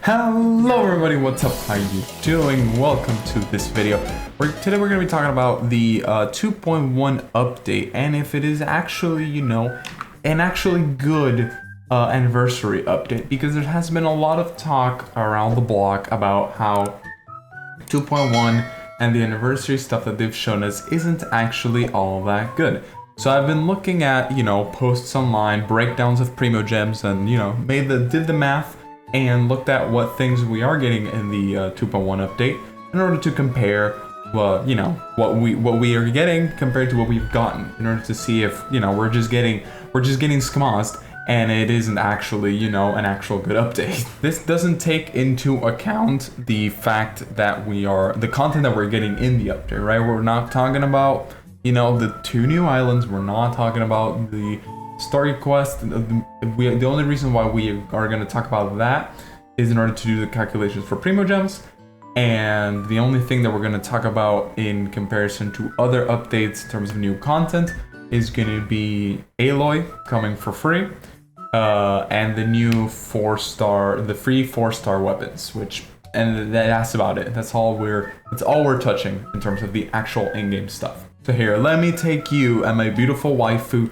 Hello everybody, what's up, how you doing? Welcome to this video. Today we're going to be talking about the 2.1 update and if it is actually, an actually good anniversary update, because there has been a lot of talk around the block about how 2.1 and the anniversary stuff that they've shown us isn't actually all that good. So I've been looking at, posts online, breakdowns of Primogems, and, did the math and looked at what things we are getting in the 2.1 update in order to compare, what we are getting compared to what we've gotten, in order to see if, we're just getting schmozzed and it isn't actually, an actual good update. This doesn't take into account the fact that the content that we're getting in the update, right? We're not talking about, the 2 new islands. We're not talking about the story quest. The only reason why we are going to talk about that is in order to do the calculations for Primogems. And the only thing that we're going to talk about in comparison to other updates in terms of new content is going to be Aloy coming for free, and the new free 4-star weapons, and that's about it. That's all we're touching in terms of the actual in-game stuff. So here, let me take you and my beautiful waifu,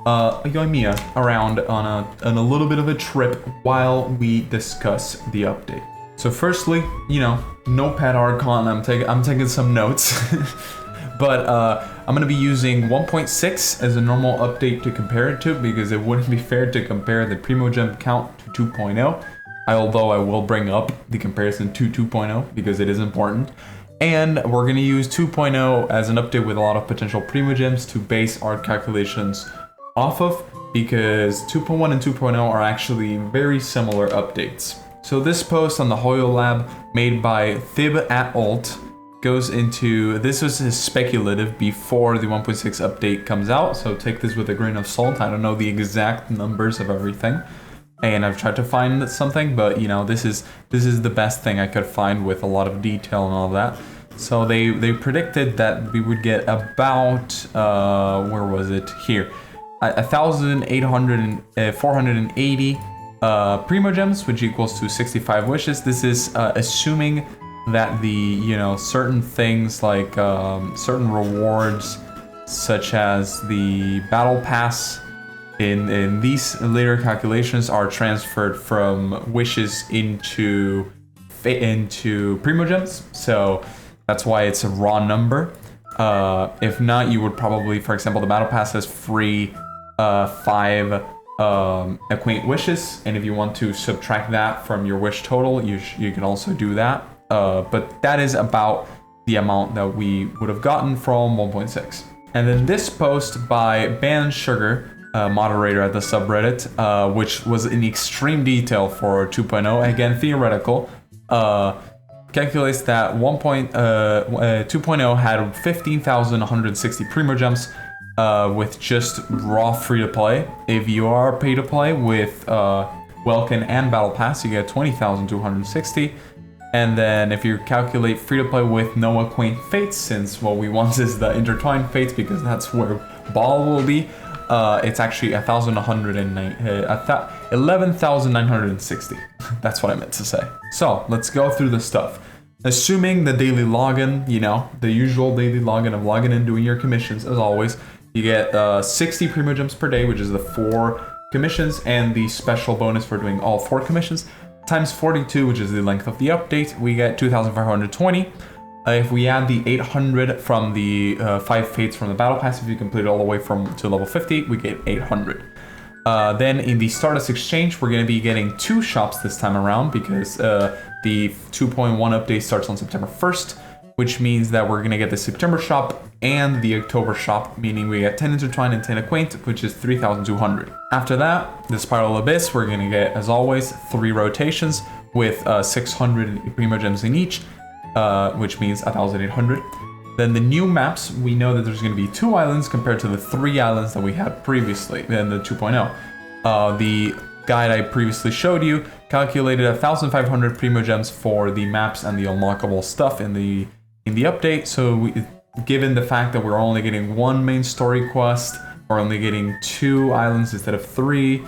Yoimiya, around on a little bit of a trip while we discuss the update. So firstly, Notepad Archon, I'm taking some notes, but I'm gonna be using 1.6 as a normal update to compare it to, because it wouldn't be fair to compare the Primogem count to 2.0. Although I will bring up the comparison to 2.0 because it is important. And we're going to use 2.0 as an update with a lot of potential Primogems to base our calculations off of, because 2.1 and 2.0 are actually very similar updates. So this post on the Hoyo Lab made by Thib at Alt goes into, this was his speculative before the 1.6 update comes out, so take this with a grain of salt. I don't know the exact numbers of everything, and I've tried to find something, but this is the best thing I could find with a lot of detail and all that. So they predicted that we would get about where was it here, 480 Primogems, which equals to 65 wishes. This is assuming that the certain things like certain rewards, such as the battle pass, in these later calculations are transferred from wishes into Primogems, so that's why it's a raw number. If not, you would probably, for example, the battle pass has free 5 acquaint wishes, and if you want to subtract that from your wish total, you can also do that. But that is about the amount that we would have gotten from 1.6. And then this post by Ban Sugar, moderator at the subreddit, which was in extreme detail for 2.0, again theoretical, calculates that 2.0 had 15,160 Primogems with just raw free-to-play. If you are pay-to-play with Welkin and Battle Pass, you get 20,260. And then if you calculate free-to-play with no Acquaint Fates, since what we want is the Intertwined Fates, because that's where Ball will be, it's actually 11,960. That's what I meant to say. So let's go through the stuff. Assuming the daily login, the usual daily login of logging in, doing your commissions as always, you get 60 Primogems per day, which is the 4 commissions, and the special bonus for doing all 4 commissions, times 42, which is the length of the update, we get 2,520. If we add the 800 from the 5 fates from the battle pass, if you complete it all the way to level 50, we get 800. Then in the Stardust Exchange, we're going to be getting 2 shops this time around, because the 2.1 update starts on September 1st, which means that we're going to get the September shop and the October shop, meaning we get 10 Intertwined and 10 Acquaint, which is 3,200. After that, the Spiral Abyss, we're going to get, as always, 3 rotations with 600 Primogems in each, which means 1,800. Then the new maps, we know that there's going to be 2 islands compared to the 3 islands that we had previously in the 2.0. The guide I previously showed you calculated 1,500 Primogems for the maps and the unlockable stuff in the update. So given the fact that we're only getting 1 main story quest, we're only getting 2 islands instead of 3,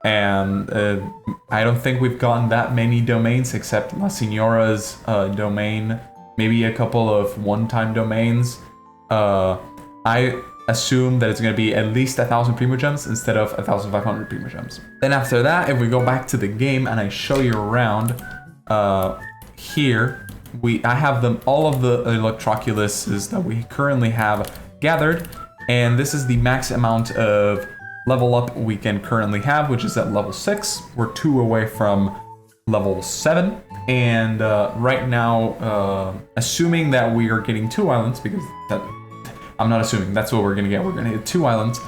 And I don't think we've gotten that many domains except La Signora's domain, maybe a couple of one-time domains. I assume that it's going to be at least 1,000 Primogems instead of 1,500 Primogems. Then after that, if we go back to the game and I show you around, here I have all of the Electroculuses that we currently have gathered, and this is the max amount of level up we can currently have, which is at level 6. We're 2 away from level 7, and right now, assuming that we are getting 2 islands, because I'm not assuming, that's what we're gonna get. We're gonna get 2 islands.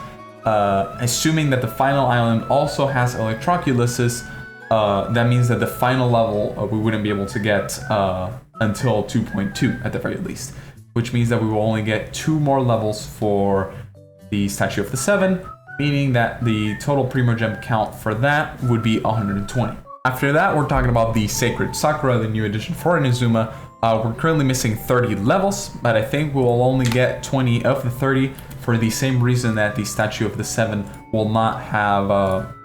Assuming that the final island also has Electroculuses, that means that the final level we wouldn't be able to get until 2.2 at the very least, which means that we will only get 2 more levels for the Statue of the Seven, meaning that the total Primogem count for that would be 120. After that, we're talking about the Sacred Sakura, the new edition for Inazuma. We're currently missing 30 levels, but I think we'll only get 20 of the 30 for the same reason that the Statue of the Seven will not have,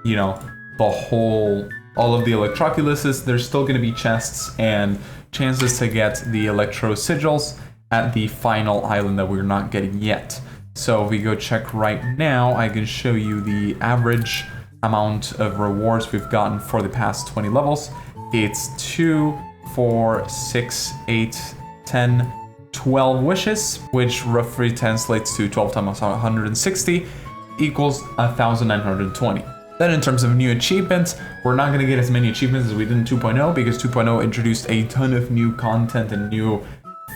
you know, all of the Electroculuses. There's still going to be chests and chances to get the Electro Sigils at the final island that we're not getting yet. So if we go check right now, I can show you the average amount of rewards we've gotten for the past 20 levels. It's 2, 4, 6, 8, 10, 12 wishes, which roughly translates to 12 times 160 equals 1,920. Then in terms of new achievements, we're not going to get as many achievements as we did in 2.0 because 2.0 introduced a ton of new content and new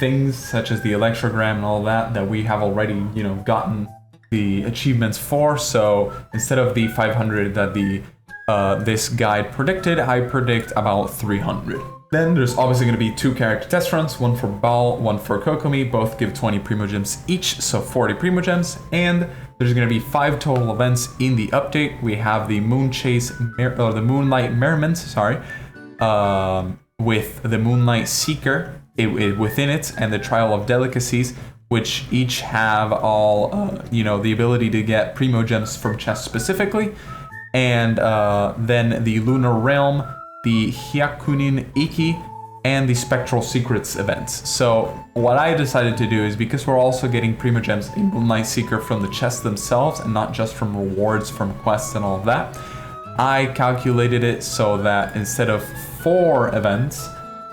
things such as the electrogram and all that we have already, you know, gotten the achievements for. So instead of the 500 that this guide predicted, I predict about 300. Then there's obviously going to be 2 character test runs, one for Baal, one for Kokomi. Both give 20 Primogems each, so 40 Primogems. And there's going to be 5 total events in the update. We have the Moon Chase, or the Moonlight Merriment, sorry, with the Moonlight Seeker within it, and the Trial of Delicacies, which each have all, you know, the ability to get Primogems from chests specifically. And then the Lunar Realm, the Hyakunin Iki, and the Spectral Secrets events. So what I decided to do is, because we're also getting Primogems in Moonlight Seeker from the chests themselves and not just from rewards from quests and all of that, I calculated it so that instead of 4 events,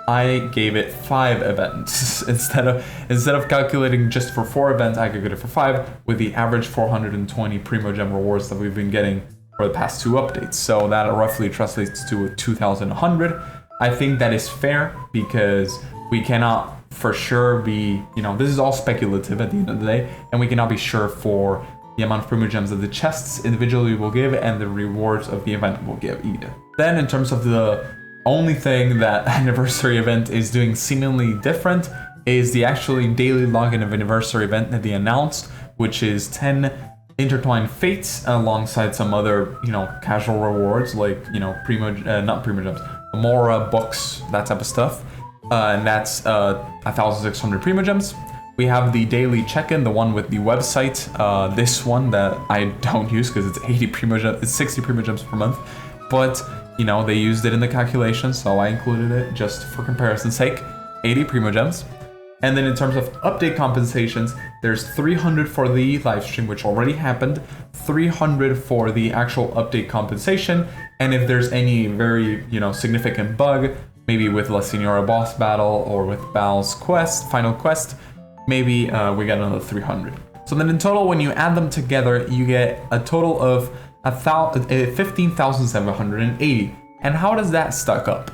I gave it 5 events. Instead of calculating just for 4 events, I calculated it for 5 with the average 420 Primogem rewards that we've been getting for the past 2 updates. So that roughly translates to 2,100. I think that is fair because we cannot for sure be, you know, this is all speculative at the end of the day, and we cannot be sure for the amount of Primogems that the chests individually will give and the rewards of the event will give either. Then in terms of the only thing that anniversary event is doing seemingly different is the actually daily login of anniversary event that they announced, which is 10 intertwined fates alongside some other, you know, casual rewards like, you know, not Primogems, Mora books, that type of stuff, and that's 1,600 Primogems. We have the daily check-in, the one with the website, this one that I don't use because it's 80 Primogems, it's 60 Primogems per month, but you know, they used it in the calculation, so I included it just for comparison's sake. 80 Primogems. And then in terms of update compensations, there's 300 for the live stream, which already happened, 300 for the actual update compensation, and if there's any very, you know, significant bug, maybe with La Signora boss battle or with Baal's quest, final quest, maybe we get another 300. So then in total, when you add them together, you get a total of 15,780. And how does that stack up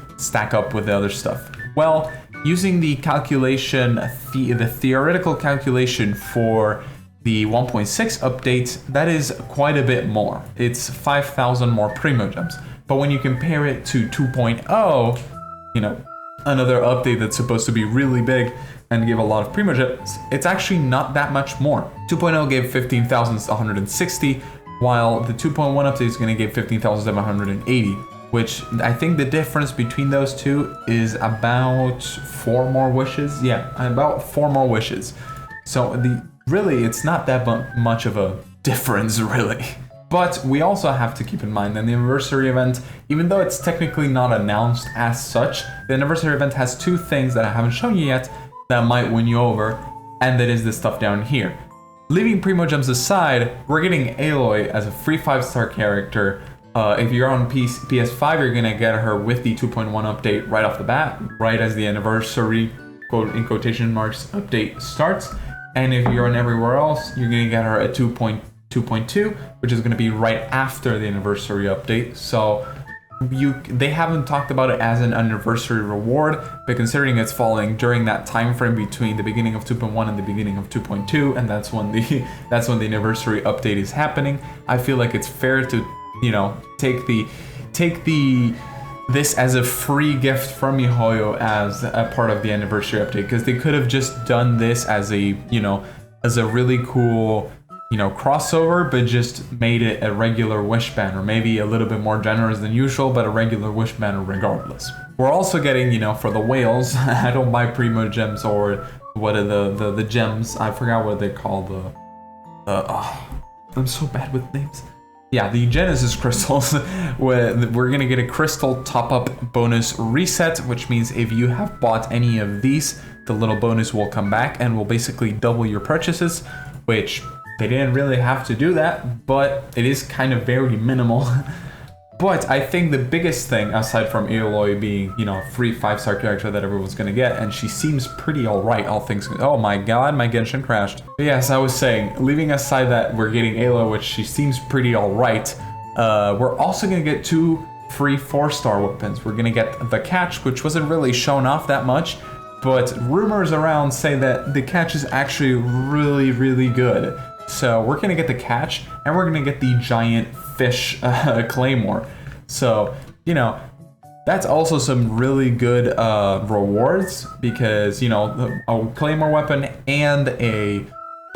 with the other stuff? Well, using the calculation, the theoretical calculation for the 1.6 update, that is quite a bit more. It's 5,000 more Primogems. But when you compare it to 2.0, you know, another update that's supposed to be really big and give a lot of Primogems, it's actually not that much more. 2.0 gave 15,160, while the 2.1 update is going to give 15,780, which I think the difference between those two is about 4 more wishes. Yeah, about 4 more wishes. So really, it's not that much of a difference, really. But we also have to keep in mind that the anniversary event, even though it's technically not announced as such, the anniversary event has two things that I haven't shown you yet that might win you over, and that is this stuff down here. Leaving Primogems aside, we're getting Aloy as a free 5-star character. If you're on PS5, you're gonna get her with the 2.1 update right off the bat, right as the anniversary, quote in quotation marks, update starts. And if you're on everywhere else, you're gonna get her at 2.2, which is gonna be right after the anniversary update. So they haven't talked about it as an anniversary reward, but considering it's falling during that time frame between the beginning of 2.1 and the beginning of 2.2, and that's when the anniversary update is happening, I feel like it's fair to, you know, take this as a free gift from miHoYo as a part of the anniversary update, because they could have just done this as a, you know, as a really cool, you know, crossover, but just made it a regular wish banner, maybe a little bit more generous than usual, but a regular wish banner regardless. We're also getting, you know, for the whales, I don't buy Primogems or what are the gems, I forgot what they call I'm so bad with names. Yeah, the Genesis crystals, we're gonna get a crystal top-up bonus reset, which means if you have bought any of these, the little bonus will come back and will basically double your purchases, which they didn't really have to do that, but it is kind of very minimal. But I think the biggest thing, aside from Aloy being, you know, a free 5-star character that everyone's gonna get, and she seems pretty alright, all things. Oh my god, my Genshin crashed. But yes, I was saying, leaving aside that we're getting Aloy, which she seems pretty alright, we're also gonna get 2 free 4-star weapons. We're gonna get the catch, which wasn't really shown off that much, but rumors around say that the catch is actually really, really good. So we're gonna get the catch, and we're gonna get the giant fish claymore. So, you know, that's also some really good rewards, because, you know, a claymore weapon and a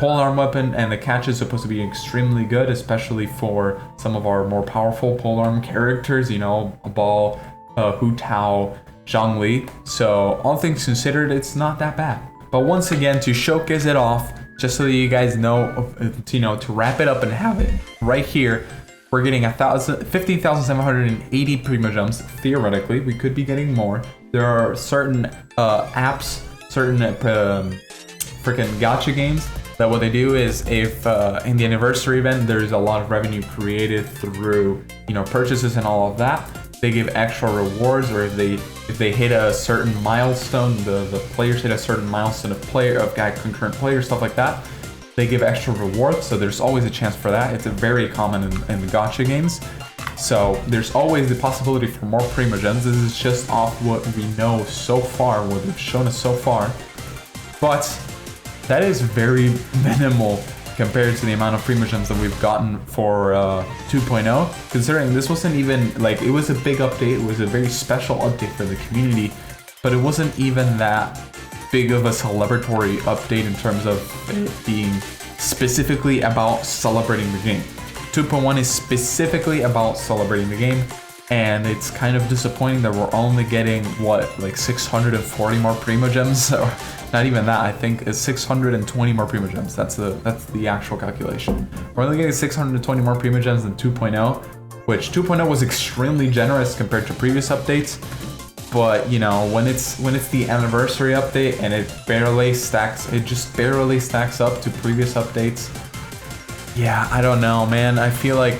polearm weapon, and the catch is supposed to be extremely good, especially for some of our more powerful polearm characters, you know, Ball, Hu Tao, Zhongli. So all things considered, it's not that bad. But once again, to showcase it off, just so that you guys know, you know, to wrap it up and have it right here, we're getting 15,780 Primogems. Theoretically, we could be getting more. There are certain apps, certain freaking gacha games that what they do is, if in the anniversary event there's a lot of revenue created through, you know, purchases and all of that, they give extra rewards, or if they hit a certain milestone, the players hit a certain milestone of concurrent players, stuff like that, they give extra rewards. So there's always a chance for that. It's a very common in the gacha games. So there's always the possibility for more Primogems. This is just off what we know so far, what they've shown us so far. But that is very minimal compared to the amount of Primogems that we've gotten for 2.0, considering this wasn't even, like, it was a big update, it was a very special update for the community, but it wasn't even that big of a celebratory update in terms of it being specifically about celebrating the game. 2.1 is specifically about celebrating the game, and it's kind of disappointing that we're only getting, what, like 640 more Primogems? Or not even that, I think it's 620 more Primogems. That's the actual calculation. We're only getting 620 more Primogems than 2.0, which 2.0 was extremely generous compared to previous updates. But, you know, when it's the anniversary update and it just barely stacks up to previous updates. Yeah, I don't know, man. I feel like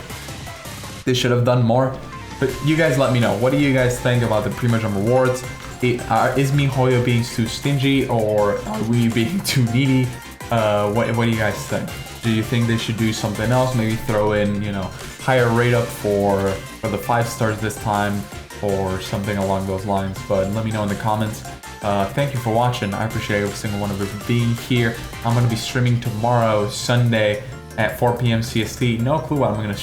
they should have done more. But you guys let me know. What do you guys think about the Primogem rewards? Is miHoYo being too stingy, or are we being too needy? What do you guys think? Do you think they should do something else? Maybe throw in, you know, higher rate up for the 5 stars this time, or something along those lines. But let me know in the comments. Thank you for watching. I appreciate every single one of you being here. I'm going to be streaming tomorrow, Sunday, at 4 p.m. CST. No clue what I'm going to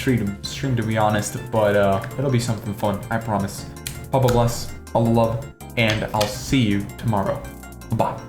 stream to be honest, but it'll be something fun, I promise. Papa bless, all the love, and I'll see you tomorrow. Bye.